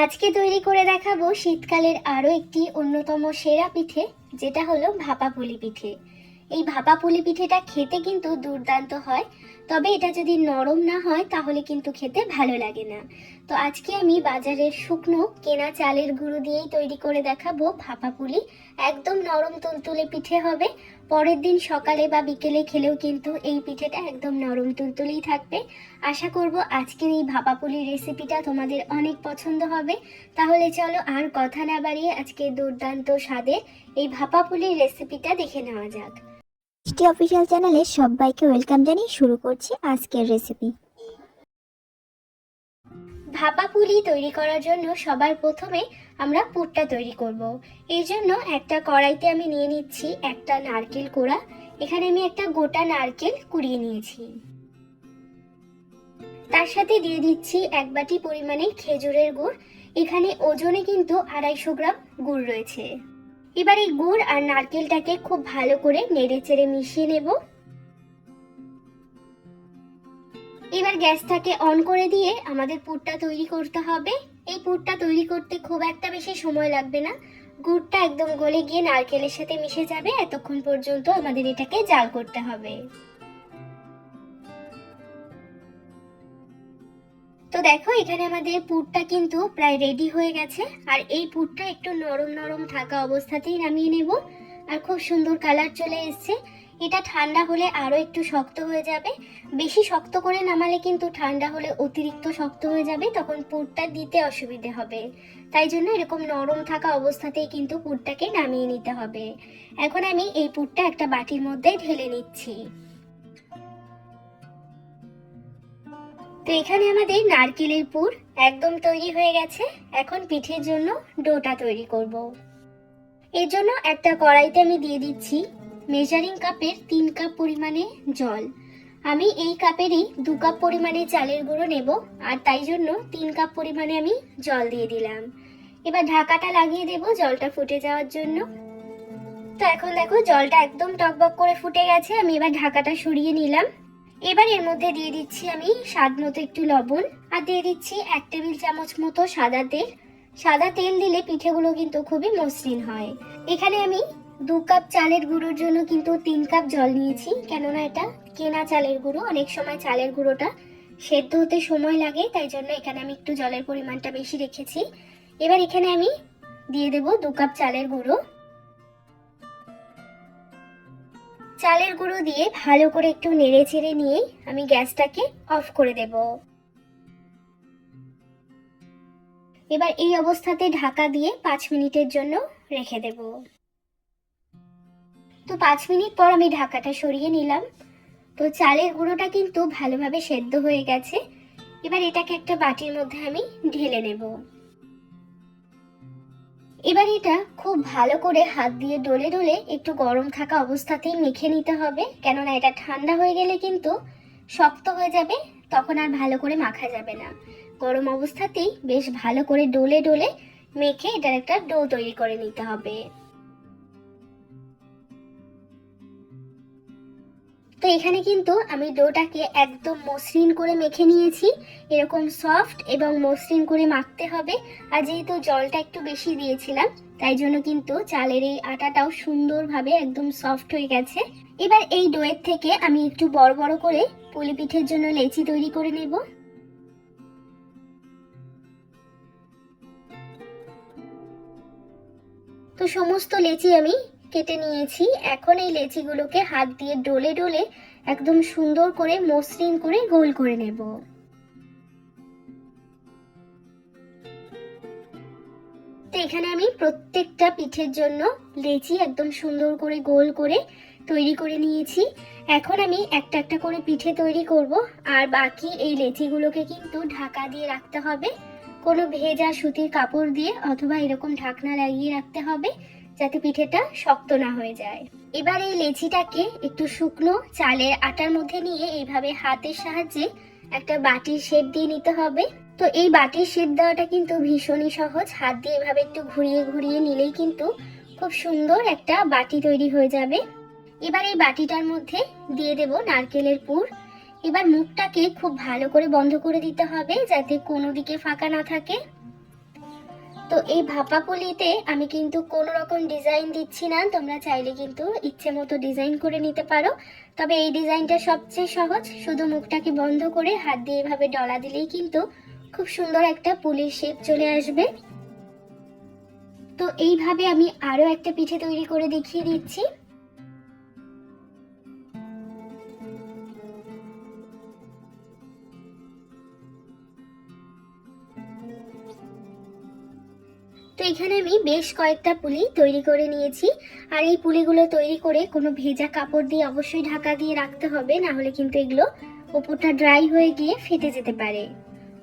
আজকে তৈরি করে দেখাবো শীতকালের আরো একটি অন্যতম সেরা পিঠে, যেটা হলো ভাপা পুলি পিঠে। এই ভাপা পুলি পিঠেটা খেতে কিন্তু দুর্দান্ত হয়, তবে এটা যদি নরম না হয় তাহলে কিন্তু খেতে ভালো লাগে না। তো আজকে আমি বাজারের শুকনো কেনা চালের গুঁড়ো দিয়েই তৈরি করে দেখাবো ভাপা পুলি। একদম নরম তুলতুলে পিঠে হবে। পরের দিন সকালে বা বিকেলে খেলেও কিন্তু এই পিঠেটা একদম নরম তুলতুলেই থাকবে। আশা করব আজকের এই ভাপা পুলির রেসিপিটা তোমাদের অনেক পছন্দ হবে। তাহলে চলো আর কথা না বাড়িয়ে আজকে দুর্দান্ত স্বাদের এই ভাপা পুলির রেসিপিটা দেখে নেওয়া যাক। মিষ্টি অফিসিয়াল চ্যানেলে সবাইকে ওয়েলকাম জানিয়ে শুরু করছি আজকের রেসিপি। ভাপা পুলি তৈরি করার জন্য সবার প্রথমে আমরা পুরটা তৈরি করব। এই জন্য একটা কড়াইতে আমি নিয়ে নিচ্ছি একটা নারকেল কোড়া। এখানে আমি একটা গোটা নারকেল কুড়িয়ে নিয়েছি। তার সাথে দিয়ে দিচ্ছি এক বাটি পরিমাণে খেজুরের গুড়। এখানে ওজনে কিন্তু 250 গ্রাম গুড় রয়েছে। এবার এই গুড় আর নারকেলটাকে খুব ভালো করে নেড়ে চেড়ে মিশিয়ে নেব। এবার গ্যাসটাকে অন করে দিয়ে আমাদের পুরটা তৈরি করতে হবে। এই পুরটা তৈরি করতে খুব একটা বেশি সময় লাগবে না। গুড়টা একদম গলে গিয়ে নারকেলের সাথে মিশে যাবে, এতক্ষণ পর্যন্ত আমাদের এটাকে জাল করতে হবে। তো দেখো এখানে আমাদের পুরটা কিন্তু প্রায় রেডি হয়ে গেছে। আর এই পুরটা একটু নরম নরম থাকা অবস্থাতেই নামিয়ে নেব। আর খুব সুন্দর কালার চলে এসছে। এটা ঠান্ডা হলে আরো একটু শক্ত হয়ে যাবে। বেশি শক্ত করে নামালে কিন্তু ঠান্ডা হলে অতিরিক্ত শক্ত হয়ে যাবে, তখন পুরটা দিতে অসুবিধে হবে। তাই জন্য এরকম নরম থাকা অবস্থাতেই কিন্তু পুরটাকে নামিয়ে নিতে হবে। এখন আমি এই পুরটা একটা বাটির মধ্যে ঢেলে নিচ্ছি। তো এখানে আমাদের নারকেলের পুর একদম তৈরি হয়ে গেছে। এখন পিঠের জন্য ডোটা তৈরি করব। এর জন্য একটা কড়াইতে আমি দিয়ে দিচ্ছি মেজারিং কাপের 3 কাপ পরিমাণে জল। আমি এই কাপেরই 2 কাপ পরিমাণে চালের গুঁড়ো নেব, আর তাই জন্য 3 কাপ পরিমাণে আমি জল দিয়ে দিলাম। এবার ঢাকাটা লাগিয়ে দেব জলটা ফুটে যাওয়ার জন্য। তো এখন দেখো জলটা একদম টকবক করে ফুটে গেছে। আমি এবার ঢাকাটা সরিয়ে নিলাম। এবার এর মধ্যে দিয়ে দিচ্ছি আমি স্বাদ মতো একটু লবণ, আর দিয়ে দিচ্ছি 1 টেবিল চামচ মতো সাদা তেল। সাদা তেল দিলে পিঠেগুলো কিন্তু খুবই মসৃণ হয়। এখানে আমি 2 কাপ চালের গুঁড়োর জন্য কিন্তু 3 কাপ জল নিয়েছি, কেননা এটা কেনা চালের গুঁড়ো। অনেক সময় চালের গুঁড়োটা সেদ্ধ হতে সময় লাগে, তাই জন্য এখানে আমি একটু জলের পরিমাণটা বেশি রেখেছি। এবার এখানে আমি দিয়ে দেব 2 কাপ চালের গুঁড়ো। চালের গুঁড়ো দিয়ে ভালো করে একটু নেড়ে চেড়ে নিয়ে আমি গ্যাসটাকে অফ করে দেব। এবার এই অবস্থাতে ঢাকা দিয়ে 5 মিনিটের জন্য রেখে দেব। তো 5 মিনিট পর আমি ঢাকাটা সরিয়ে নিলাম। তো চালের গুঁড়োটা কিন্তু ভালোভাবে সেদ্ধ হয়ে গেছে। এবার এটাকে একটা বাটির মধ্যে আমি ঢেলে নেব। এবার এটা খুব ভালো করে হাত দিয়ে ডলে ডলে একটু গরম থাকা অবস্থাতেই মেখে নিতে হবে, কেননা এটা ঠান্ডা হয়ে গেলে কিন্তু শক্ত হয়ে যাবে, তখন আর ভালো করে মাখা যাবে না। গরম অবস্থাতেই বেশ ভালো করে ডলে ডলে মেখে এটার একটা ডো তৈরি করে নিতে হবে। তো এখানে কিন্তু আমি ডোটাকে একদম মসৃণ করে মেখে নিয়েছি। এরকম সফট এবং মসৃণ করে মাখতে হবে। আর যেহেতু জলটা একটু বেশি দিয়েছিলাম, তাই জন্য কিন্তু চালের এই আটাটাও সুন্দরভাবে একদম সফট হয়ে গেছে। এবার এই ডোয়ের থেকে আমি একটু বড় বড় করে পুলি পিঠের জন্য লেচি তৈরি করে নেব। তো সমস্ত লেচি আমি কেটে নিয়েছি। এখন এই লেচিগুলোকে হাত দিয়ে ডলে ডলে একদম সুন্দর করে মসৃণ করে গোল করে নেব। তো এখানে আমি প্রত্যেকটা পিঠের জন্য লেচি একদম সুন্দর করে গোল করে তৈরি করে নিয়েছি। এখন আমি একটা একটা করে পিঠে তৈরি করব। আর বাকি এই লেচিগুলোকে কিন্তু ঢাকা দিয়ে রাখতে হবে, কোনো ভেজা সুতির কাপড় দিয়ে অথবা এরকম ঢাকনা লাগিয়ে রাখতে হবে, যাতে পিঠেটা শক্ত না হয়ে যায়। এবার এই লেচিটাকে একটু শুকনো চালের আটার মধ্যে নিয়ে এইভাবে হাতের সাহায্যে একটা বাটির শেপ দিয়ে নিতে হবে। তো এই বাটির শেপ দেওয়াটা কিন্তু ভীষণই সহজ। হাত দিয়ে এভাবে একটু ঘুরিয়ে ঘুরিয়ে নিলেই কিন্তু খুব সুন্দর একটা বাটি তৈরি হয়ে যাবে। এবার এই বাটিটার মধ্যে দিয়ে দেব নারকেলের পুর। এবার মুখটাকে খুব ভালো করে বন্ধ করে দিতে হবে, যাতে কোনো দিকে ফাঁকা না থাকে। তো এই ভাপা পুলিতে আমি কিন্তু কোনো রকম ডিজাইন দিচ্ছি না, তোমরা চাইলে কিন্তু ইচ্ছে মতো ডিজাইন করে নিতে পারো। তবে এই ডিজাইনটা সবচেয়ে সহজ, শুধু মুখটাকে বন্ধ করে হাত দিয়ে এভাবে ডলা দিলেই কিন্তু খুব সুন্দর একটা পুলির শেপ চলে আসবে। তো এইভাবে আমি আরো একটা পিঠে তৈরি করে দেখিয়ে দিচ্ছি। তো এখানে আমি বেশ কয়েকটা পুলি তৈরি করে নিয়েছি। আর এই পুলিগুলো তৈরি করে কোনো ভেজা কাপড় দিয়ে অবশ্যই ঢাকা দিয়ে রাখতে হবে, না হলে কিন্তু এগুলো উপরটা ড্রাই হয়ে গিয়ে ফেটে যেতে পারে।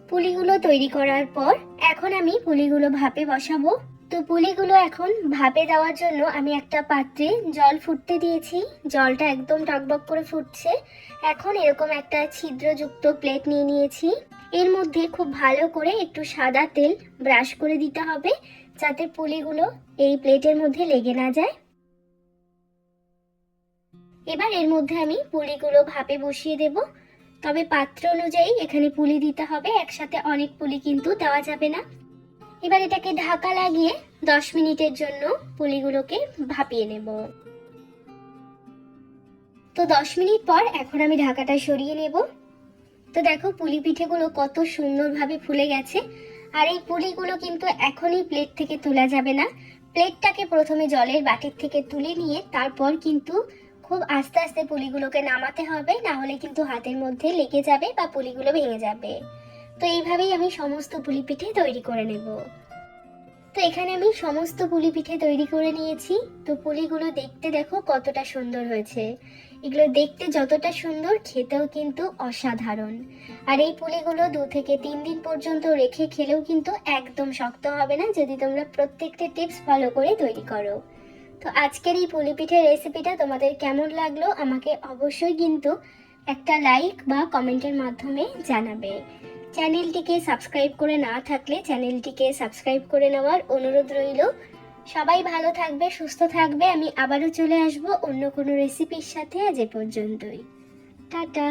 পুলিগুলো তৈরি করার পর এখন আমি পুলিগুলো ভাপে বসাবো। তো পুলিগুলো এখন ভাপে দেওয়ার জন্য আমি একটা পাত্রে জল ফুটতে দিয়েছি। জলটা একদম টকবক করে ফুটছে। এখন এরকম একটা ছিদ্রযুক্ত প্লেট নিয়ে নিয়েছি। এর মধ্যে খুব ভালো করে একটু সাদা তেল ব্রাশ করে দিতে হবে, যাতে পুলিগুলো এই প্লেটের মধ্যে লেগে না যায়। এবার এর মধ্যে আমি পুলিগুলো ভাপে বসিয়ে দেব। তবে পাত্র অনুযায়ী এখানে পুলি দিতে হবে, একসাথে অনেক পুলি কিন্তু দেওয়া যাবে না। এবার এটাকে ঢাকা লাগিয়ে 10 মিনিটের জন্য পুলিগুলোকে ভাপিয়ে নেব। তো 10 মিনিট পর এখন আমি ঢাকাটা সরিয়ে নেব। তো দেখো পুলি পিঠেগুলো কত সুন্দরভাবে ফুলে গেছে। আর এই পুলিগুলো কিন্তু এখনই প্লেট থেকে তোলা যাবে না। প্লেটটাকে প্রথমে জলের বাটির থেকে তুলে নিয়ে তারপর কিন্তু খুব আস্তে আস্তে পুলিগুলোকে নামাতে হবে, না হলে কিন্তু হাতের মধ্যে লেগে যাবে বা পুলিগুলো ভেঙে যাবে। তো এইভাবেই আমি সমস্ত পুলি পিঠে তৈরি করে নেব। তো এখানে আমি সমস্ত পুলি পিঠে তৈরি করে নিয়েছি। তো পুলিগুলো দেখতে দেখো কতটা সুন্দর হয়েছে। এগুলো দেখতে যতটা সুন্দর, খেতেও কিন্তু অসাধারণ। আর এই পুলিগুলো 2 থেকে 3 দিন পর্যন্ত রেখে খেলেও কিন্তু একদম শক্ত হবে না, যদি তোমরা প্রত্যেকটা টিপস ফলো করে তৈরি করো। তো আজকের এই পুলি পিঠের রেসিপিটা তোমাদের কেমন লাগলো আমাকে অবশ্যই কিন্তু একটা লাইক বা কমেন্টের মাধ্যমে জানাবে। চ্যানেলটিকে সাবস্ক্রাইব করে না থাকলে চ্যানেলটিকে সাবস্ক্রাইব করে নেওয়ার অনুরোধ রইল। সবাই ভালো থাকবে, সুস্থ থাকবে। আমি আবারও চলে আসব অন্য কোনো রেসিপির সাথে। আজ এ পর্যন্তই, টাটা।